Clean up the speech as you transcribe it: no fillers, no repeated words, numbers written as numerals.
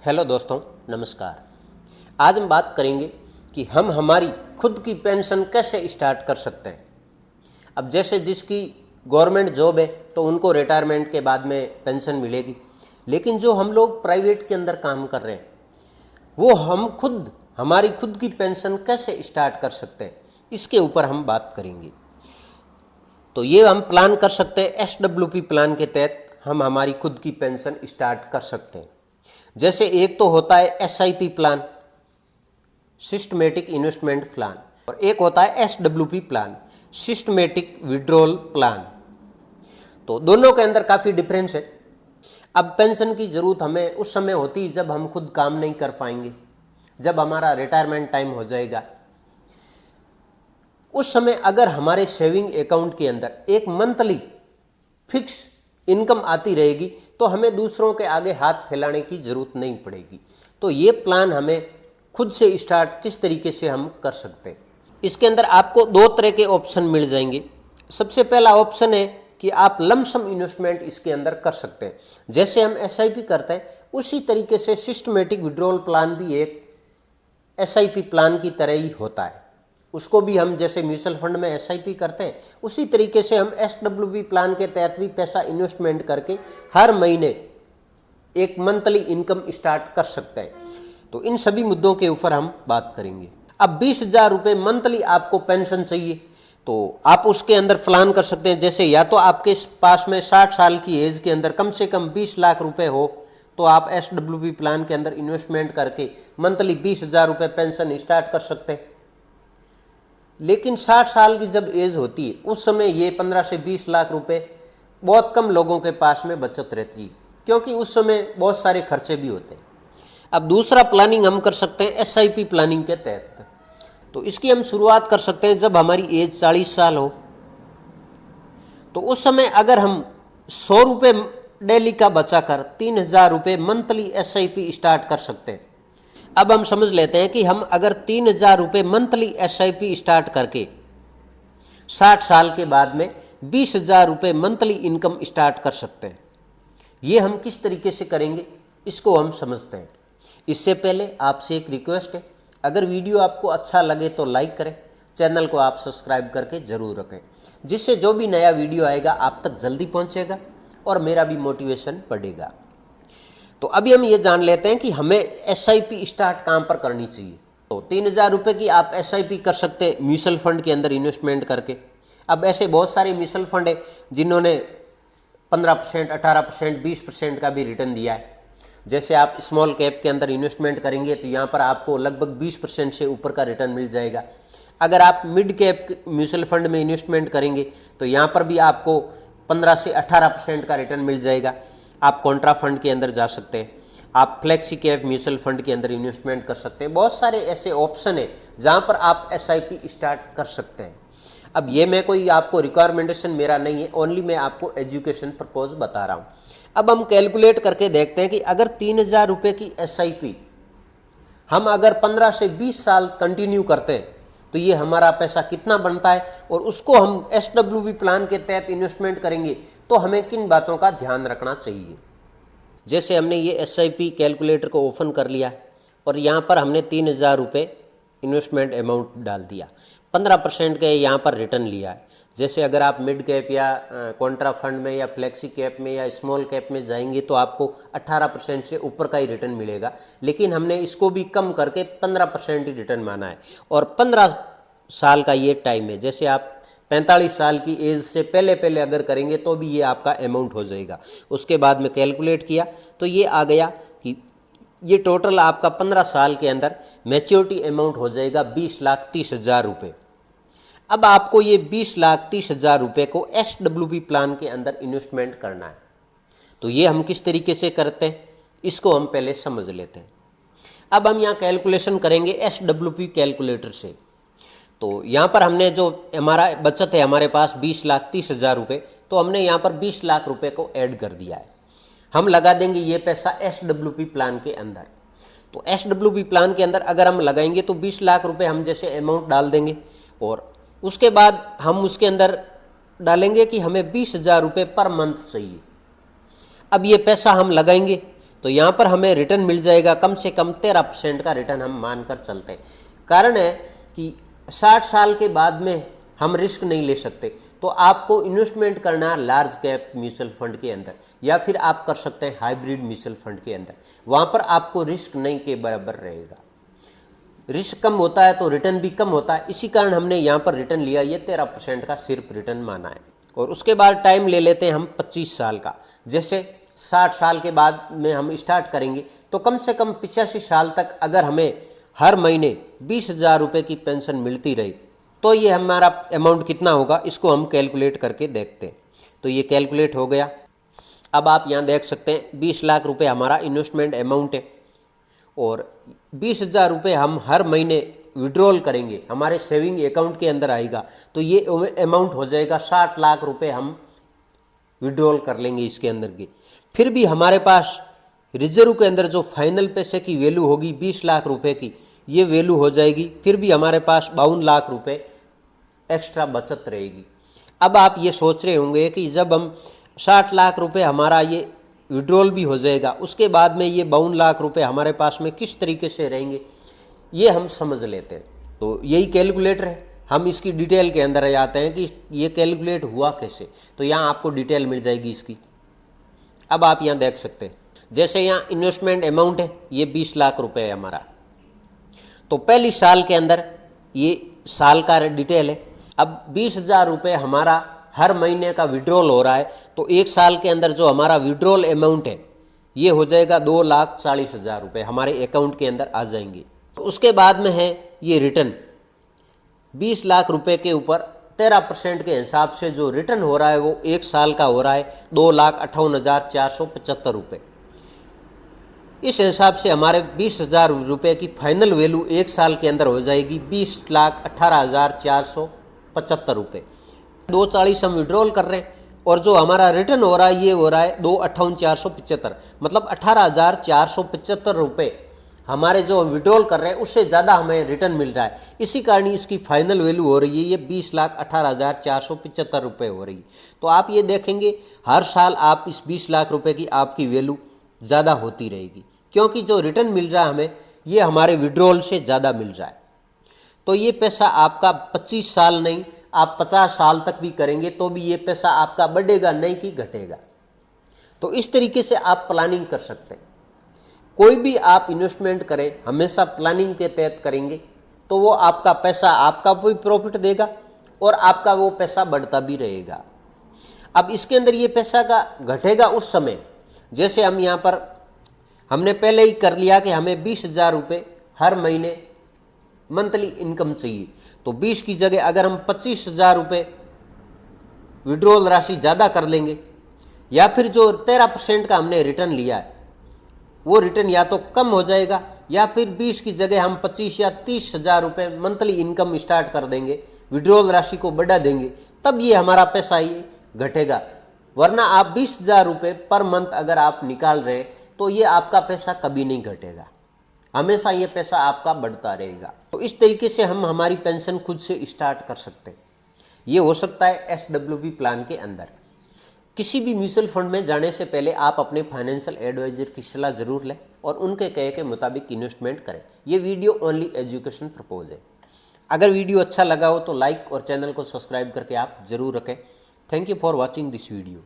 Hello दोस्तों, नमस्कार। आज हम बात करेंगे कि हम हमारी खुद की पेंशन कैसे स्टार्ट कर सकते हैं। अब जैसे जिसकी गवर्नमेंट जॉब है तो उनको रिटायरमेंट के बाद में पेंशन मिलेगी, लेकिन जो हम लोग प्राइवेट के अंदर काम कर रहे हैं वो हम खुद हमारी खुद की पेंशन कैसे स्टार्ट कर सकते हैं, इसके ऊपर हम बात करेंगे। तो ये हम प्लान कर सकते हैं, SWP प्लान के तहत हम हमारी खुद की पेंशन स्टार्ट कर सकते हैं। जैसे एक तो होता है SIP plan, systematic investment plan, और एक होता है SWP plan, systematic withdrawal plan. तो दोनों के अंदर काफ़ी डिफरेंस है। अब पेंशन की ज़रूरत हमें उस समय होती है जब हम खुद काम नहीं कर पाएंगे, जब हमारा रिटायरमेंट टाइम हो जाएगा। उस समय अगर हमारे सेविंग अकाउंट के अंदर एक मंथली फिक्स इनकम आती रहेगी तो हमें दूसरों के आगे हाथ फैलाने की ज़रूरत नहीं पड़ेगी। तो ये प्लान हमें खुद से स्टार्ट किस तरीके से हम कर सकते हैं। इसके अंदर आपको दो तरह के ऑप्शन मिल जाएंगे। सबसे पहला ऑप्शन है कि आप लमसम इन्वेस्टमेंट इसके अंदर कर सकते हैं। जैसे हम SIP करते हैं उसी तरीके से सिस्टमेटिक विड्रॉल प्लान भी एक SIP प्लान की तरह ही होता है। उसको भी हम जैसे म्यूचुअल फंड में SIP करते हैं उसी तरीके से हम SWP प्लान के तहत भी पैसा इन्वेस्टमेंट करके हर महीने एक मंथली इनकम स्टार्ट कर सकते हैं। तो इन सभी मुद्दों के ऊपर हम बात करेंगे। अब 20,000 रुपये मंथली आपको पेंशन चाहिए तो आप उसके अंदर प्लान कर सकते हैं। जैसे या तो आपके पास में 60 साल की एज के अंदर कम से कम 20 लाख रुपए हो तो आप SWP प्लान के अंदर इन्वेस्टमेंट करके मंथली 20,000 रुपये पेंशन स्टार्ट कर सकते हैं। लेकिन 60 साल की जब एज होती है उस समय ये 15 से 20 लाख रुपए बहुत कम लोगों के पास में बचत रहती है, क्योंकि उस समय बहुत सारे खर्चे भी होते हैं। अब दूसरा प्लानिंग हम कर सकते हैं SIP प्लानिंग के तहत। तो इसकी हम शुरुआत कर सकते हैं जब हमारी एज 40 साल हो। तो उस समय अगर हम 100 रुपये डेली का बचाकर 3,000 रुपये मंथली SIP स्टार्ट कर सकते हैं। अब हम समझ लेते हैं कि हम अगर 3,000 रुपये मंथली SIP स्टार्ट करके 60 साल के बाद में 20,000 रुपये मंथली इनकम स्टार्ट कर सकते हैं। ये हम किस तरीके से करेंगे इसको हम समझते हैं। इससे पहले आपसे एक रिक्वेस्ट है, अगर वीडियो आपको अच्छा लगे तो लाइक करें, चैनल को आप सब्सक्राइब करके ज़रूर रखें, जिससे जो भी नया वीडियो आएगा आप तक जल्दी पहुंचेगा और मेरा भी मोटिवेशन बढ़ेगा। तो अभी हम ये जान लेते हैं कि हमें SIP स्टार्ट कहाँ पर करनी चाहिए। तो 3,000 रुपये की आप SIP कर सकते हैं म्यूचुअल फंड के अंदर इन्वेस्टमेंट करके। अब ऐसे बहुत सारे म्यूचुअल फंड है जिन्होंने 15%, 18%, 20% का भी रिटर्न दिया है। जैसे आप स्मॉल कैप के अंदर इन्वेस्टमेंट करेंगे तो यहाँ पर आपको लगभग 20% से ऊपर का रिटर्न मिल जाएगा। अगर आप मिड कैप म्यूचुअल फंड में इन्वेस्टमेंट करेंगे तो यहाँ पर भी आपको 15 से 18% का रिटर्न मिल जाएगा। आप कॉन्ट्रा फंड के अंदर जा सकते हैं, आप फ्लेक्सी कैप म्यूचुअल फंड के अंदर इन्वेस्टमेंट कर सकते हैं। बहुत सारे ऐसे ऑप्शन है जहाँ पर आप SIP स्टार्ट कर सकते हैं। अब ये मैं कोई आपको रिकमेंडेशन मेरा नहीं है, ओनली मैं आपको एजुकेशन पर्पज बता रहा हूँ। अब हम कैलकुलेट करके देखते हैं कि अगर 3,000 रुपये की SIP हम अगर 15 से 20 साल कंटिन्यू करते हैं तो ये हमारा पैसा कितना बनता है, और उसको हम SWP प्लान के तहत इन्वेस्टमेंट करेंगे तो हमें किन बातों का ध्यान रखना चाहिए। जैसे हमने ये SIP कैलकुलेटर को ओपन कर लिया और यहाँ पर हमने 3,000 रुपये इन्वेस्टमेंट अमाउंट डाल दिया, 15% का यहाँ पर रिटर्न लिया है। जैसे अगर आप मिड कैप या कॉन्ट्रा फंड में या फ्लेक्सी कैप में या स्मॉल कैप में जाएंगे तो आपको 18% से ऊपर का ही रिटर्न मिलेगा, लेकिन हमने इसको भी कम करके 15% ही रिटर्न माना है। और 15 साल का ये टाइम है। जैसे आप 45 साल की एज से पहले पहले अगर करेंगे तो भी ये आपका अमाउंट हो जाएगा। उसके बाद में कैलकुलेट किया तो ये आ गया कि ये टोटल आपका 15 साल के अंदर मैच्योरिटी अमाउंट हो जाएगा 20,30,000 रुपये। अब आपको ये 20,30,000 रुपये को SWP प्लान के अंदर इन्वेस्टमेंट करना है। तो ये हम किस तरीके से करते हैं इसको हम पहले समझ लेते हैं। अब हम यहाँ कैलकुलेशन करेंगे SWP कैलकुलेटर से। तो यहाँ पर हमने जो हमारा बचत है हमारे पास 20,30,000 रुपये, तो हमने यहाँ पर 20 लाख रुपये को ऐड कर दिया है। हम लगा देंगे ये पैसा SWP प्लान के अंदर। तो SWP प्लान के अंदर अगर हम लगाएंगे तो 20 लाख रुपये हम जैसे अमाउंट डाल देंगे, और उसके बाद हम उसके अंदर डालेंगे कि हमें 20,000 रुपये पर मंथ चाहिए। अब ये पैसा हम लगाएंगे तो यहाँ पर हमें रिटर्न मिल जाएगा कम से कम 13% का रिटर्न हम मानकर चलते हैं। कारण है कि 60 साल के बाद में हम रिस्क नहीं ले सकते, तो आपको इन्वेस्टमेंट करना लार्ज कैप म्यूचुअल फंड के अंदर, या फिर आप कर सकते हैं हाइब्रिड म्यूचुअल फंड के अंदर। वहाँ पर आपको रिस्क नहीं के बराबर रहेगा, रिस्क कम होता है तो रिटर्न भी कम होता है। इसी कारण हमने यहाँ पर रिटर्न लिया, ये 13% का सिर्फ रिटर्न माना है। और उसके बाद टाइम ले लेते हैं हम 25 साल का। जैसे 60 साल के बाद में हम स्टार्ट करेंगे तो कम से कम 85 साल तक अगर हमें हर महीने 20,000 रुपये की पेंशन मिलती रही तो ये हमारा अमाउंट कितना होगा, इसको हम कैलकुलेट करके देखते हैं। तो ये कैलकुलेट हो गया। अब आप यहाँ देख सकते हैं 20 लाख रुपए हमारा इन्वेस्टमेंट अमाउंट है और 20,000 रुपये हम हर महीने विड्रॉल करेंगे, हमारे सेविंग अकाउंट के अंदर आएगा, तो ये अमाउंट हो जाएगा 60 लाख रुपए हम विड्रॉल कर लेंगे इसके अंदर की। फिर भी हमारे पास रिजर्व के अंदर जो फाइनल पैसे की वैल्यू होगी 20 लाख रुपए की, ये वैल्यू हो जाएगी। फिर भी हमारे पास 52 लाख रुपए एक्स्ट्रा बचत रहेगी। अब आप ये सोच रहे होंगे कि जब हम 60 लाख रुपए हमारा ये विड्रॉल भी हो जाएगा, उसके बाद में ये 52 लाख रुपए हमारे पास में किस तरीके से रहेंगे, ये हम समझ लेते हैं। तो यही कैलकुलेटर है, हम इसकी डिटेल के अंदर जाते हैं कि ये कैलकुलेट हुआ कैसे। तो यहाँ आपको डिटेल मिल जाएगी इसकी। अब आप यहाँ देख सकते हैं, जैसे यहाँ इन्वेस्टमेंट अमाउंट है ये 20 लाख रुपए है हमारा, तो पहली साल के अंदर ये साल का डिटेल है। अब 20,000 रुपये हमारा हर महीने का विड्रॉल हो रहा है, तो एक साल के अंदर जो हमारा विड्रॉल अमाउंट है ये हो जाएगा 2,40,000 रुपये हमारे अकाउंट के अंदर आ जाएंगे। तो उसके बाद में है ये रिटर्न 20 लाख रुपए के ऊपर 13% के हिसाब से जो रिटर्न हो रहा है वो एक साल का हो रहा है 2,58,475 रुपये। इस हिसाब से हमारे 20,000 रुपये की फाइनल वैल्यू एक साल के अंदर हो जाएगी 20,18,475 रुपये। 2,40 हम विड्रॉल कर रहे हैं और जो हमारा रिटर्न हो रहा है ये हो रहा है 2,58,475, मतलब 18,475 रुपये हमारे जो विड्रॉल कर रहे हैं उससे ज़्यादा हमें रिटर्न मिल रहा है। इसी कारण इसकी फाइनल वैल्यू हो रही है ये 20,18,475 रुपये हो रही है। तो आप ये देखेंगे हर साल आप इस 20 लाख रुपए की आपकी वैल्यू ज़्यादा होती रहेगी, क्योंकि जो रिटर्न मिल रहा है हमें ये हमारे विड्रॉल से ज़्यादा मिल रहा है। तो ये पैसा आपका 25 साल नहीं, आप 50 साल तक भी करेंगे तो भी ये पैसा आपका बढ़ेगा नहीं कि घटेगा। तो इस तरीके से आप प्लानिंग कर सकते हैं। कोई भी आप इन्वेस्टमेंट करें हमेशा प्लानिंग के तहत करेंगे तो वो आपका पैसा आपका भी प्रॉफिट देगा और आपका वो पैसा बढ़ता भी रहेगा। अब इसके अंदर ये पैसा का घटेगा उस समय, जैसे हम यहाँ पर हमने पहले ही कर लिया कि हमें 20,000 रुपये हर महीने मंथली इनकम चाहिए, तो 20 की जगह अगर हम 25,000 रुपये विड्रॉल राशि ज़्यादा कर लेंगे, या फिर जो 13% का हमने रिटर्न लिया है वो रिटर्न या तो कम हो जाएगा, या फिर 20 की जगह हम 25 या 30,000 रुपये मंथली इनकम स्टार्ट कर देंगे, विड्रॉल राशि को बढ़ा देंगे, तब ये हमारा पैसा ये घटेगा। वरना आप 20,000 रुपये पर मंथ अगर आप निकाल रहे हैं तो ये आपका पैसा कभी नहीं घटेगा, हमेशा ये पैसा आपका बढ़ता रहेगा। तो इस तरीके से हम हमारी पेंशन खुद से स्टार्ट कर सकते हैं। ये हो सकता है SWP प्लान के अंदर। किसी भी म्यूचुअल फंड में जाने से पहले आप अपने फाइनेंशियल एडवाइजर की सलाह जरूर लें और उनके कहे के मुताबिक इन्वेस्टमेंट करें। ये वीडियो ओनली एजुकेशन पर्पज है। अगर वीडियो अच्छा लगा हो तो लाइक और चैनल को सब्सक्राइब करके आप जरूर रखें। Thank you for watching this video.